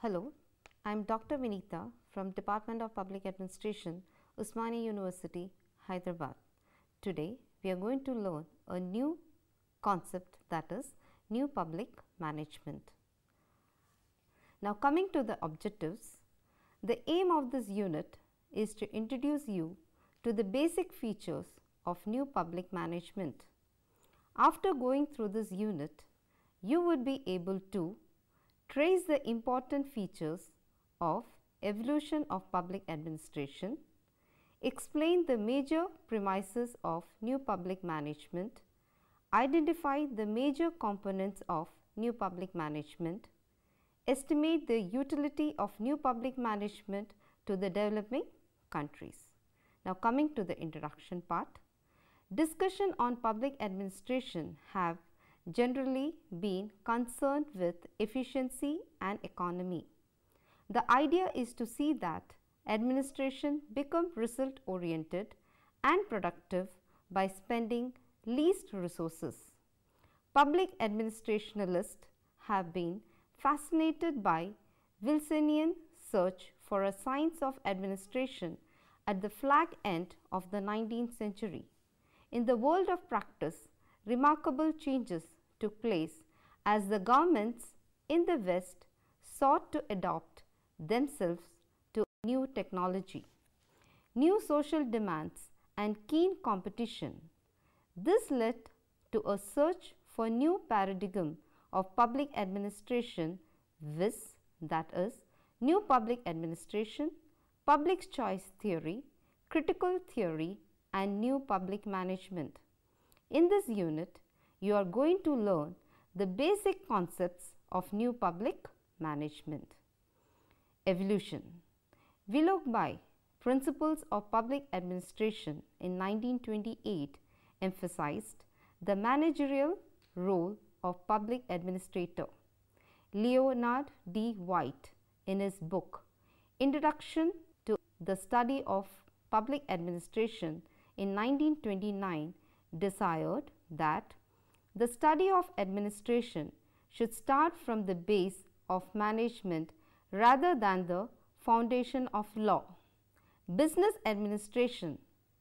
Hello, I am Dr. Vinita from Department of Public Administration, Usmania University, Hyderabad. Today, we are going to learn a new concept, that is new public management. Now, coming to the objectives, the aim of this unit is to introduce you to the basic features of new public management. After going through this unit, you would be able to trace the important features of evolution of public administration, explain the major premises of new public management, identify the major components of new public management, estimate the utility of new public management to the developing countries. Now, coming to the introduction part, discussion on public administration have generally been concerned with efficiency and economy. The idea is to see that administration become result oriented and productive by spending least resources. Public administrationalists have been fascinated by Wilsonian search for a science of administration at the flag end of the 19th century. In the world of practice, remarkable changes took place as the governments in the West sought to adopt themselves to new technology, new social demands and keen competition. This led to a search for new paradigm of public administration, WIS, that is new public administration, public choice theory, critical theory and new public management. In this unit, you are going to learn the basic concepts of new public management. Evolution. Willoughby Principles of Public Administration in 1928 emphasized the managerial role of public administrator. Leonard D. White, in his book Introduction to the Study of Public Administration in 1929, desired that the study of administration should start from the base of management rather than the foundation of law. Business administration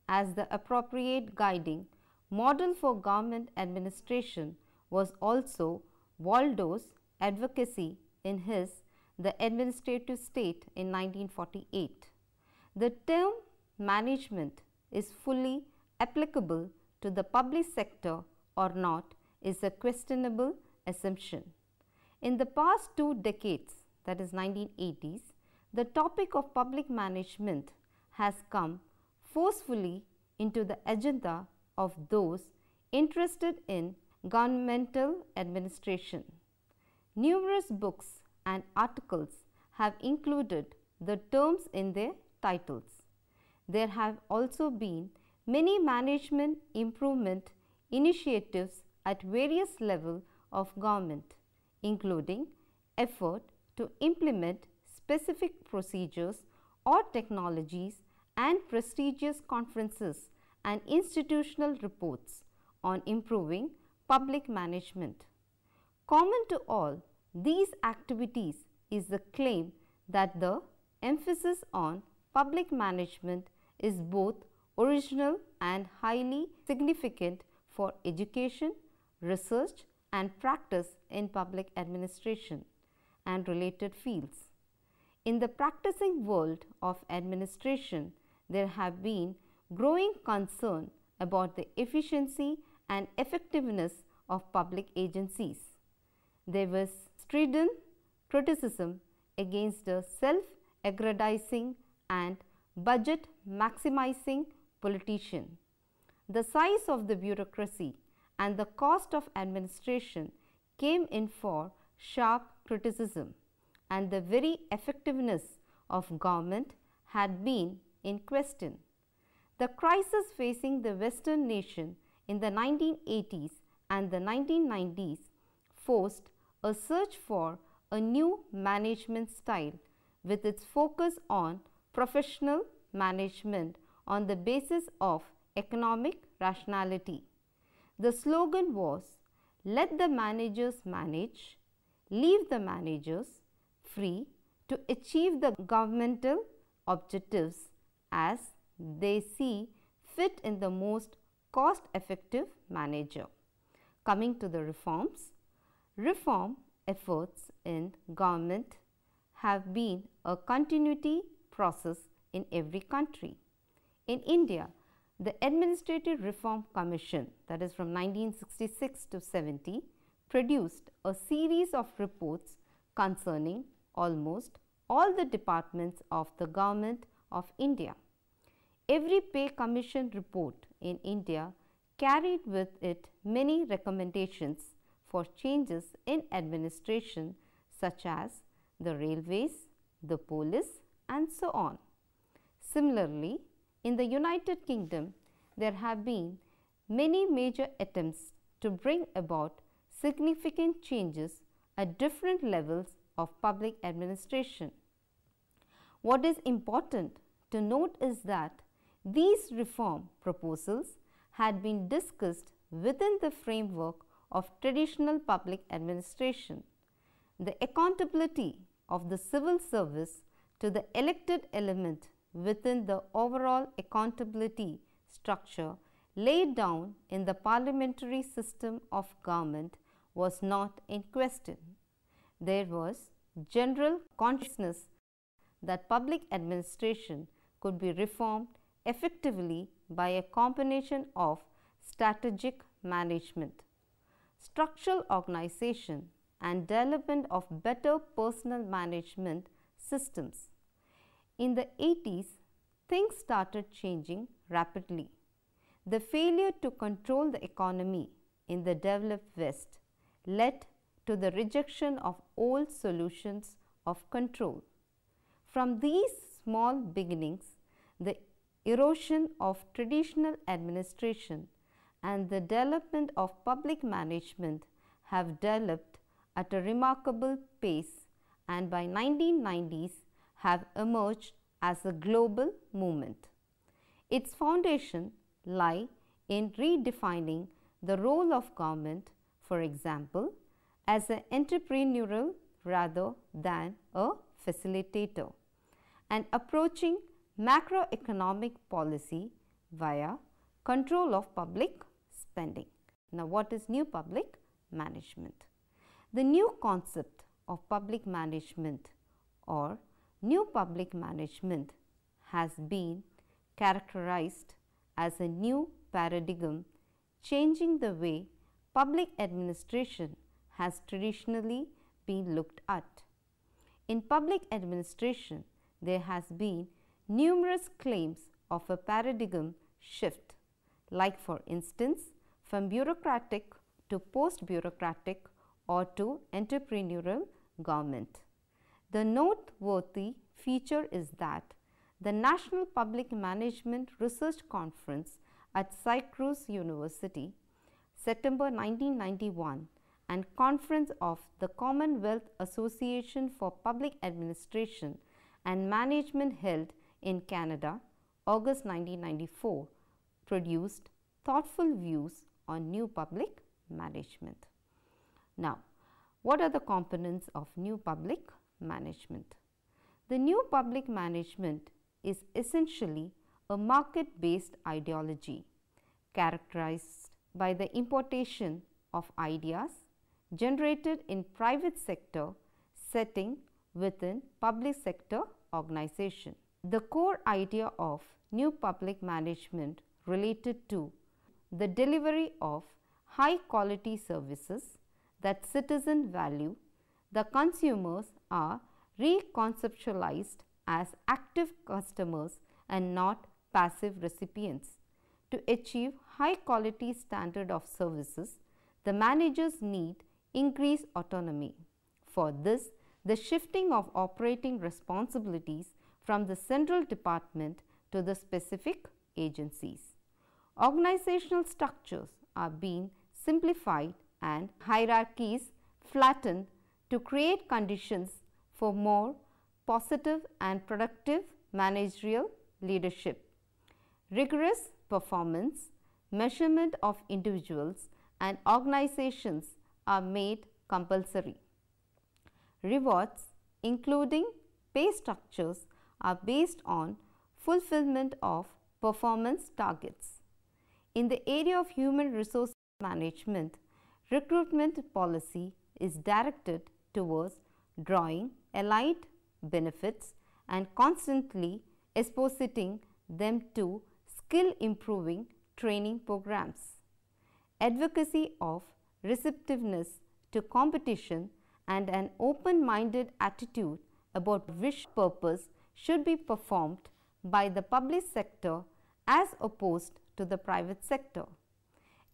as the appropriate guiding model for government administration was also Waldo's advocacy in his The Administrative State in 1948. The term management is fully applicable to the public sector or not is a questionable assumption. In the past 2 decades, that is 1980s, the topic of public management has come forcefully into the agenda of those interested in governmental administration. Numerous books and articles have included the terms in their titles. There have also been many management improvement initiatives at various levels of government, including effort to implement specific procedures or technologies and prestigious conferences and institutional reports on improving public management. Common to all these activities is the claim that the emphasis on public management is both original and highly significant for education, research and practice in public administration and related fields. In the practicing world of administration, there have been growing concern about the efficiency and effectiveness of public agencies. There was strident criticism against a self-aggrandizing and budget-maximizing politician. The size of the bureaucracy and the cost of administration came in for sharp criticism, and the very effectiveness of government had been in question. The crisis facing the Western nation in the 1980s and the 1990s forced a search for a new management style with its focus on professional management on the basis of economic rationality. The slogan was, "Let the managers manage, leave the managers free to achieve the governmental objectives as they see fit in the most cost-effective manner." Coming to the reforms, reform efforts in government have been a continuity process in every country. In India, the Administrative Reform Commission, that is from 1966 to 70, produced a series of reports concerning almost all the departments of the Government of India. Every pay commission report in India carried with it many recommendations for changes in administration, such as the railways, the police, and so on. Similarly, in the United Kingdom, there have been many major attempts to bring about significant changes at different levels of public administration. What is important to note is that these reform proposals had been discussed within the framework of traditional public administration. The accountability of the civil service to the elected element within the overall accountability structure laid down in the parliamentary system of government was not in question. There was general consciousness that public administration could be reformed effectively by a combination of strategic management, structural organization, and development of better personal management systems. In the 80s, things started changing rapidly. The failure to control the economy in the developed West led to the rejection of old solutions of control. From these small beginnings, the erosion of traditional administration and the development of public management have developed at a remarkable pace, and by 1990s have emerged as a global movement. Its foundation lie in redefining the role of government, for example, as an entrepreneurial rather than a facilitator, and approaching macroeconomic policy via control of public spending. Now, what is new public management? The new concept of public management or new public management has been characterized as a new paradigm changing the way public administration has traditionally been looked at. In public administration, there has been numerous claims of a paradigm shift, like for instance, from bureaucratic to post-bureaucratic or to entrepreneurial government. The noteworthy feature is that the National Public Management Research Conference at Syracuse University, September 1991, and Conference of the Commonwealth Association for Public Administration and Management held in Canada, August 1994, produced thoughtful views on new public management. Now, what are the components of new public management? The new public management is essentially a market-based ideology characterized by the importation of ideas generated in private sector setting within public sector organization. The core idea of new public management related to the delivery of high quality services, that citizen value, the consumers are reconceptualized as active customers and not passive recipients. To achieve high quality standard of services, the managers need increased autonomy. For this, the shifting of operating responsibilities from the central department to the specific agencies. Organizational structures are being simplified and hierarchies flattened to create conditions for more positive and productive managerial leadership. Rigorous performance measurement of individuals and organizations are made compulsory. Rewards, including pay structures, are based on fulfillment of performance targets. In the area of human resource management, recruitment policy is directed towards drawing allied benefits and constantly expositing them to skill improving training programs. Advocacy of receptiveness to competition and an open-minded attitude about which purpose should be performed by the public sector as opposed to the private sector.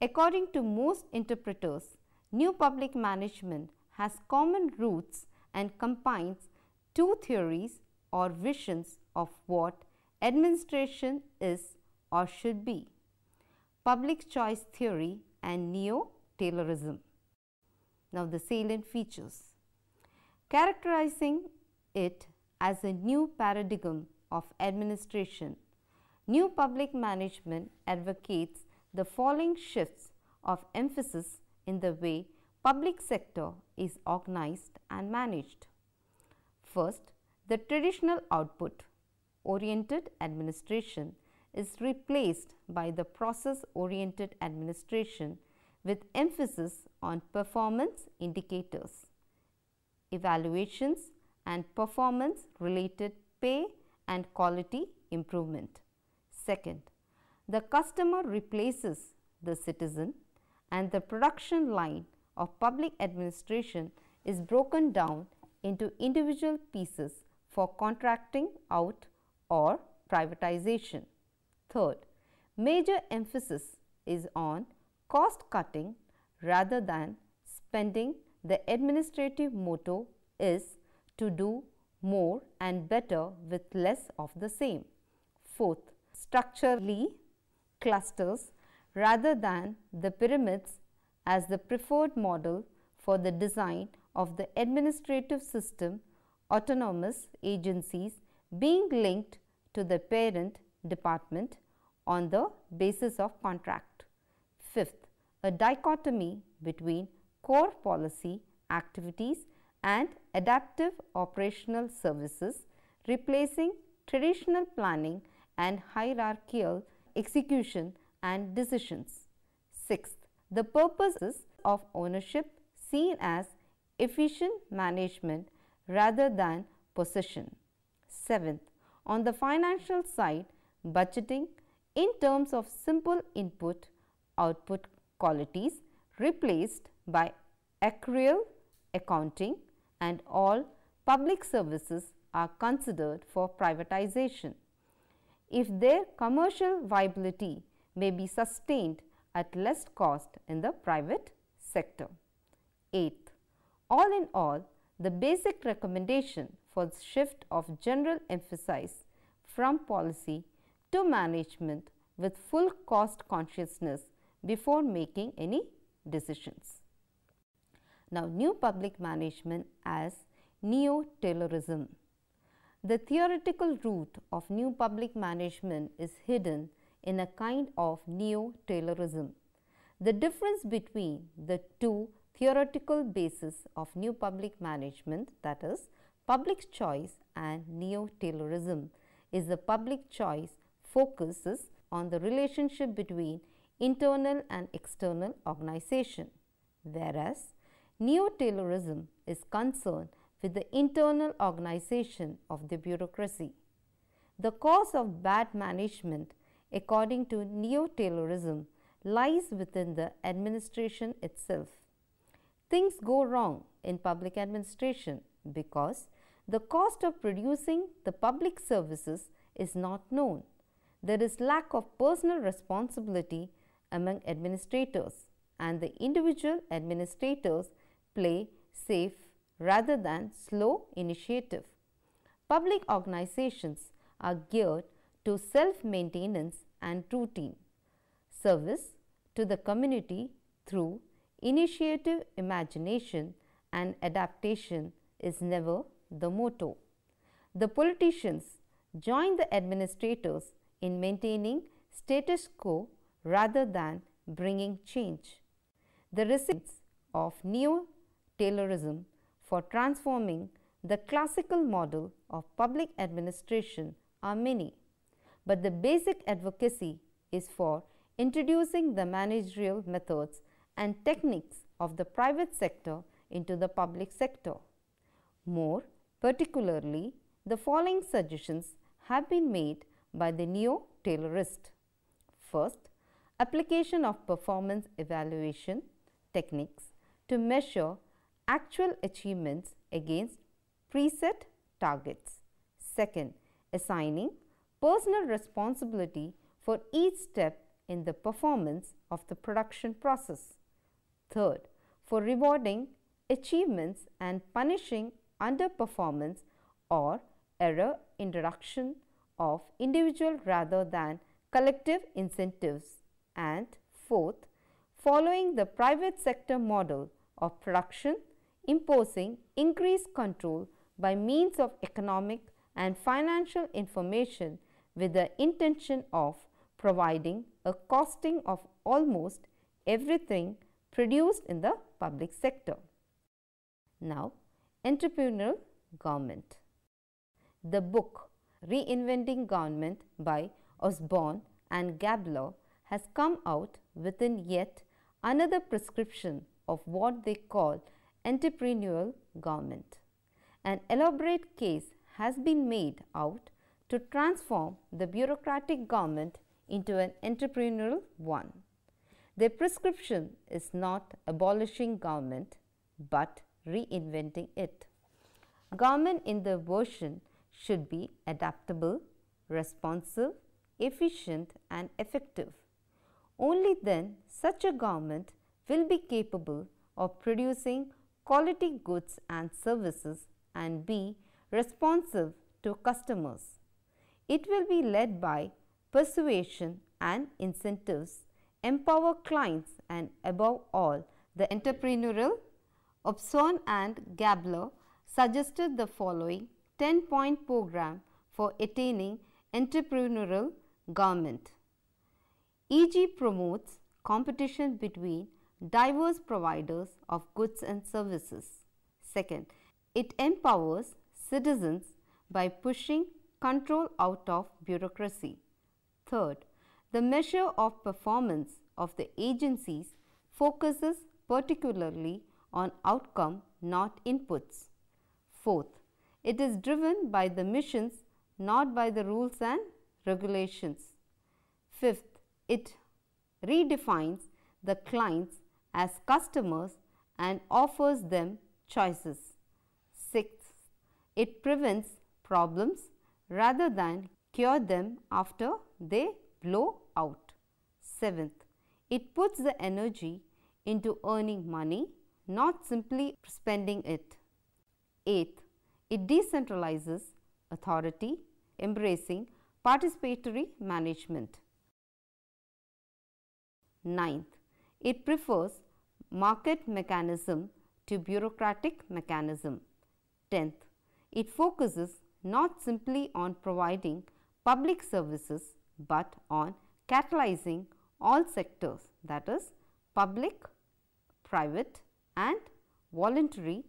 According to most interpreters, new public management has common roots and combines two theories or visions of what administration is or should be: public choice theory and neo-Taylorism. Now, the salient features. Characterizing it as a new paradigm of administration, new public management advocates the following shifts of emphasis in the way public sector is organized and managed. First, the traditional output oriented administration is replaced by the process oriented administration with emphasis on performance indicators, evaluations and performance related pay and quality improvement. Second, the customer replaces the citizen and the production line of public administration is broken down into individual pieces for contracting out or privatization. Third, major emphasis is on cost cutting rather than spending. The administrative motto is to do more and better with less of the same. Fourth, structurally clusters rather than the pyramids as the preferred model for the design of the administrative system, autonomous agencies being linked to the parent department on the basis of contract. Fifth, a dichotomy between core policy activities and adaptive operational services, replacing traditional planning and hierarchical execution and decisions. Sixth, the purposes of ownership seen as efficient management rather than possession. Seventh, on the financial side, budgeting in terms of simple input output qualities replaced by accrual accounting, and all public services are considered for privatization if their commercial viability may be sustained at less cost in the private sector. Eighth, all in all, the basic recommendation for the shift of general emphasis from policy to management with full cost consciousness before making any decisions. Now, new public management as neo-Taylorism. The theoretical root of new public management is hidden in a kind of neo-Taylorism. The difference between the two theoretical bases of new public management, that is public choice and neo-Taylorism, is the public choice focuses on the relationship between internal and external organization, whereas neo-Taylorism is concerned with the internal organization of the bureaucracy. The cause of bad management, according to neo-Taylorism, lies within the administration itself. things go wrong in public administration because the cost of producing the public services is not known. There is lack of personal responsibility among administrators, and the individual administrators play safe rather than slow initiative. Public organizations are geared to self-maintenance and routine. Service to the community through initiative, imagination and adaptation is never the motto. The politicians join the administrators in maintaining status quo rather than bringing change. The recipients of neo-Taylorism for transforming the classical model of public administration are many, but the basic advocacy is for introducing the managerial methods and techniques of the private sector into the public sector. More particularly, the following suggestions have been made by the neo-Taylorist. First, application of performance evaluation techniques to measure actual achievements against preset targets. Second, assigning personal responsibility for each step in the performance of the production process. Third, for rewarding achievements and punishing underperformance or error introduction of individual rather than collective incentives. And fourth, following the private sector model of production, imposing increased control by means of economic and financial information with the intention of providing a costing of almost everything produced in the public sector. Now, entrepreneurial government. The book Reinventing Government by Osborne and Gabler has come out within yet another prescription of what they call entrepreneurial government. An elaborate case has been made out to transform the bureaucratic government into an entrepreneurial one. Their prescription is not abolishing government, but reinventing it. Government in the version should be adaptable, responsive, efficient and effective. Only then such a government will be capable of producing quality goods and services and be responsive to customers. It will be led by persuasion and incentives, empower clients and above all the entrepreneurial. Osborne and Gabler suggested the following 10-point program for attaining entrepreneurial government. E.g. promotes competition between diverse providers of goods and services. Second, it empowers citizens by pushing control out of bureaucracy. Third, the measure of performance of the agencies focuses particularly on outcome, not inputs. Fourth, it is driven by the missions, not by the rules and regulations. Fifth, it redefines the clients as customers and offers them choices. Sixth, it prevents problems rather than cure them after they blow out. Seventh, it puts the energy into earning money, not simply spending it. Eighth, it decentralizes authority, embracing participatory management. Ninth, it prefers market mechanism to bureaucratic mechanism. 10th, it focuses not simply on providing public services, but on catalyzing all sectors, that is public, private and voluntary,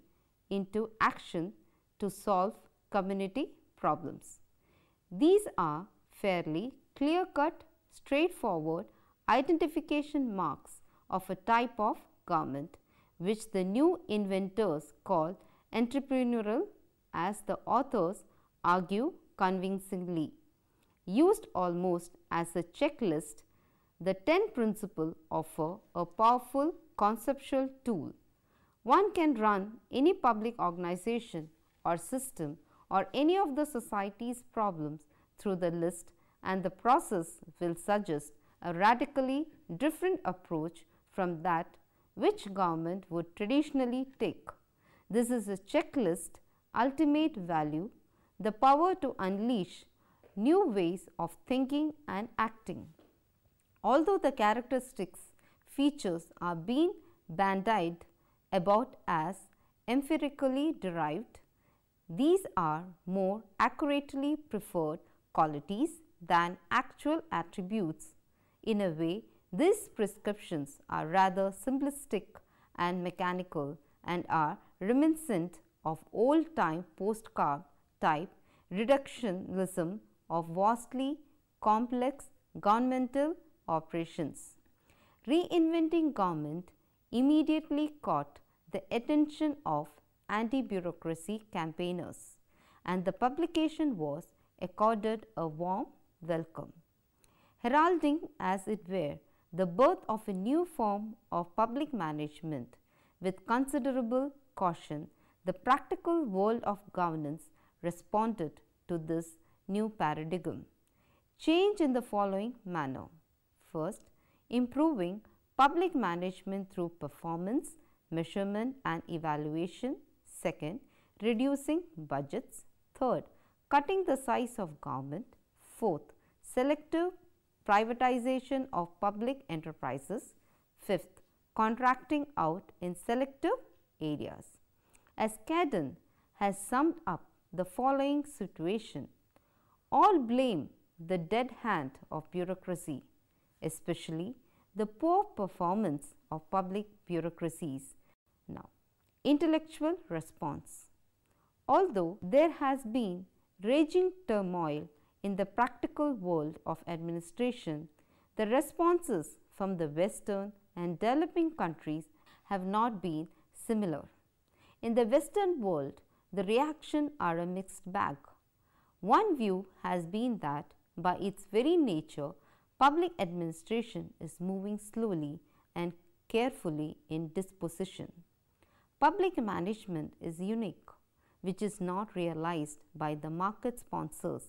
into action to solve community problems. These are fairly clear-cut, straightforward identification marks of a type of government which the new inventors call entrepreneurial, as the authors argue convincingly. Used almost as a checklist, the 10 principles offer a powerful conceptual tool. One can run any public organization or system or any of the society's problems through the list, and the process will suggest a radically different approach from that which government would traditionally take. This is a checklist ultimate value, the power to unleash new ways of thinking and acting. Although the characteristics features are being bandied about as empirically derived, these are more accurately preferred qualities than actual attributes. In a way, these prescriptions are rather simplistic and mechanical and are reminiscent of old-time postcard type reductionism of vastly complex governmental operations. Reinventing government immediately caught the attention of anti-bureaucracy campaigners, and the publication was accorded a warm welcome. Heralding, as it were, the birth of a new form of public management, with considerable caution, the practical world of governance responded to this new paradigm. Change in the following manner. First, improving public management through performance, measurement and evaluation. Second, reducing budgets. Third, cutting the size of government. Fourth, selective privatization of public enterprises. Fifth, contracting out in selective areas. As Cadden has summed up the following situation: all blame the dead hand of bureaucracy, especially the poor performance of public bureaucracies. Now, intellectual response. Although there has been raging turmoil in the practical world of administration, the responses from the Western and developing countries have not been similar. In the Western world, the reactions are a mixed bag. One view has been that by its very nature, public administration is moving slowly and carefully in disposition. Public management is unique, which is not realized by the market sponsors.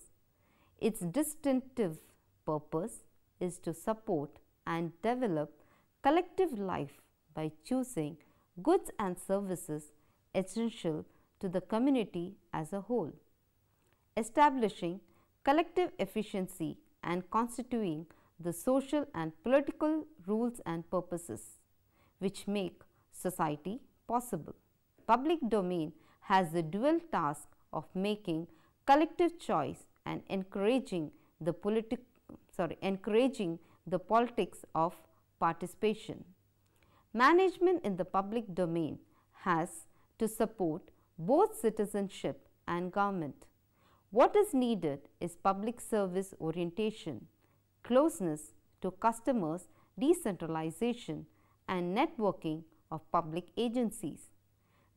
Its distinctive purpose is to support and develop collective life by choosing goods and services essential to the community as a whole, establishing collective efficiency and constituting the social and political rules and purposes which make society possible. Public domain has the dual task of making collective choice and encouraging the politics of participation. Management in the public domain has to support both citizenship and government. What is needed is public service orientation, closeness to customers, decentralization and networking of public agencies.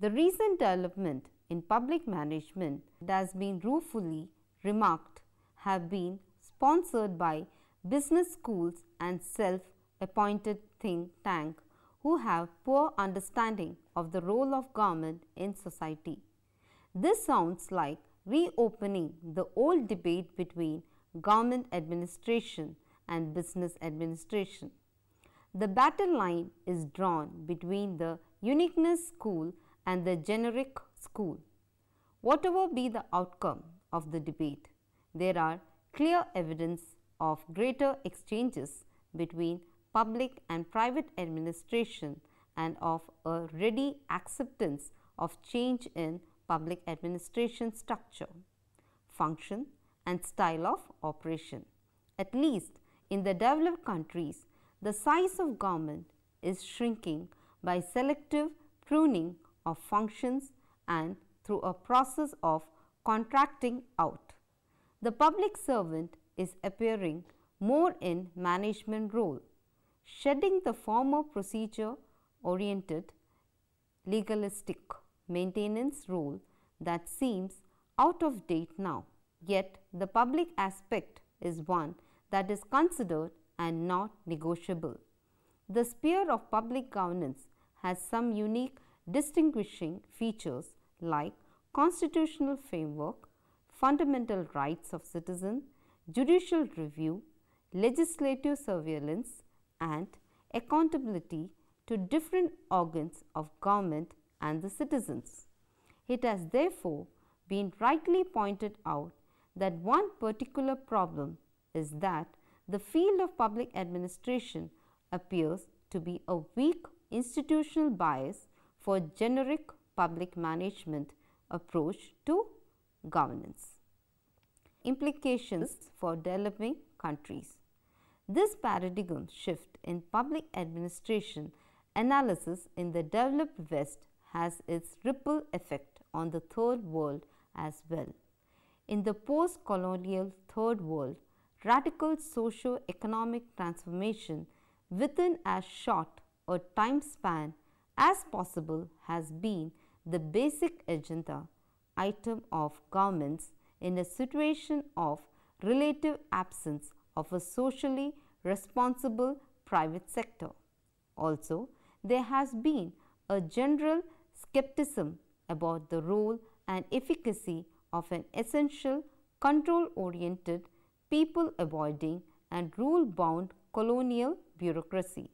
The recent development in public management that has been ruefully remarked have been sponsored by business schools and self-appointed think tank who have poor understanding of the role of government in society. This sounds like reopening the old debate between government administration and business administration. The battle line is drawn between the uniqueness school and the generic school. Whatever be the outcome of the debate, there are clear evidence of greater exchanges between public and private administration and of a ready acceptance of change in public administration structure, function and style of operation. At least in the developed countries, the size of government is shrinking by selective pruning of functions and through a process of contracting out. The public servant is appearing more in management role, shedding the former procedure oriented legalistic maintenance role that seems out of date now. Yet the public aspect is one that is considered and not negotiable. The sphere of public governance has some unique distinguishing features like constitutional framework, fundamental rights of citizen, judicial review, legislative surveillance, and accountability to different organs of government and the citizens. It has therefore been rightly pointed out that one particular problem is that the field of public administration appears to be a weak institutional bias for generic public management approach to governance. Implications for developing countries. This paradigm shift in public administration analysis in the developed West has its ripple effect on the Third World as well. In the post-colonial Third World, radical socio-economic transformation within as short a time span as possible has been the basic agenda item of governments in a situation of relative absence of a socially responsible private sector. Also, there has been a general skepticism about the role and efficacy of an essential control-oriented, people-avoiding and rule-bound colonial bureaucracy.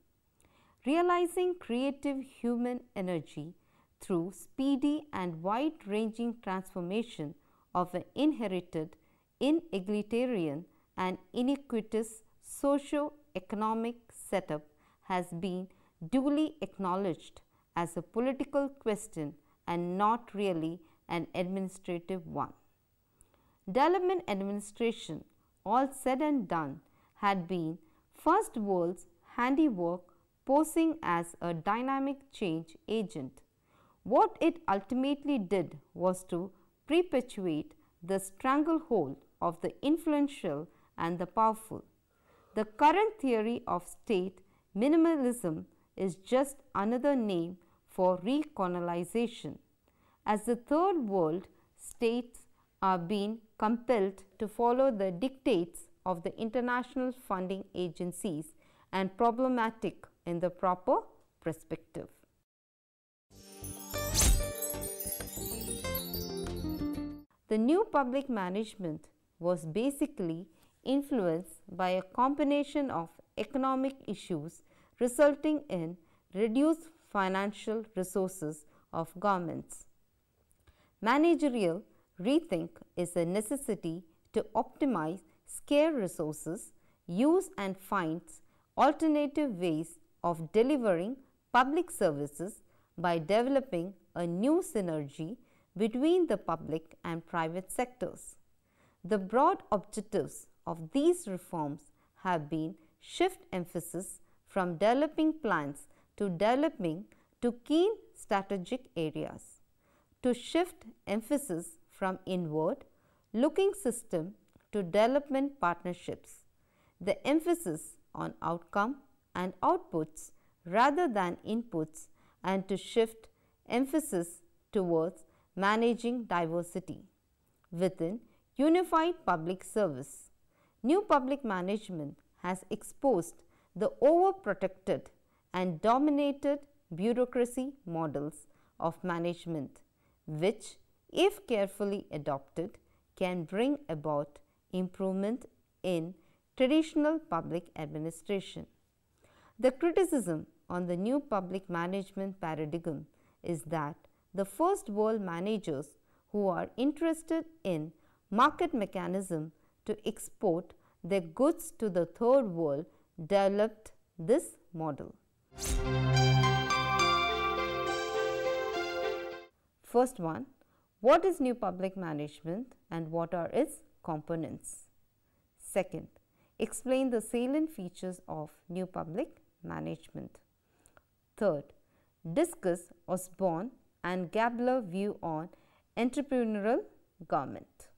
Realizing creative human energy through speedy and wide-ranging transformation of an inherited, inegalitarian and iniquitous socio-economic setup has been duly acknowledged as a political question and not really an administrative one. Development administration, all said and done, had been first world's handiwork, posing as a dynamic change agent. What it ultimately did was to perpetuate the stranglehold of the influential and the powerful. The current theory of state minimalism is just another name for recolonization. As the Third World states are being compelled to follow the dictates of the international funding agencies and problematic in the proper perspective. The new public management was basically influenced by a combination of economic issues resulting in reduced financial resources of governments. Managerial rethink is a necessity to optimize scarce resources, use and find alternative ways of delivering public services by developing a new synergy between the public and private sectors. The broad objectives of these reforms have been shift emphasis from developing plans to developing to key strategic areas, to shift emphasis from inward looking system to development partnerships, the emphasis on outcome and outputs rather than inputs, and to shift emphasis towards managing diversity within unified public service. New public management has exposed the overprotected and dominated bureaucracy models of management, which, if carefully adopted, can bring about improvement in traditional public administration. The criticism on the new public management paradigm is that the first world managers who are interested in market mechanism to export their goods to the third world developed this model. First one, what is new public management and what are its components? Second, explain the salient features of new public management. Third, discuss Osborne and Gabler view on entrepreneurial government.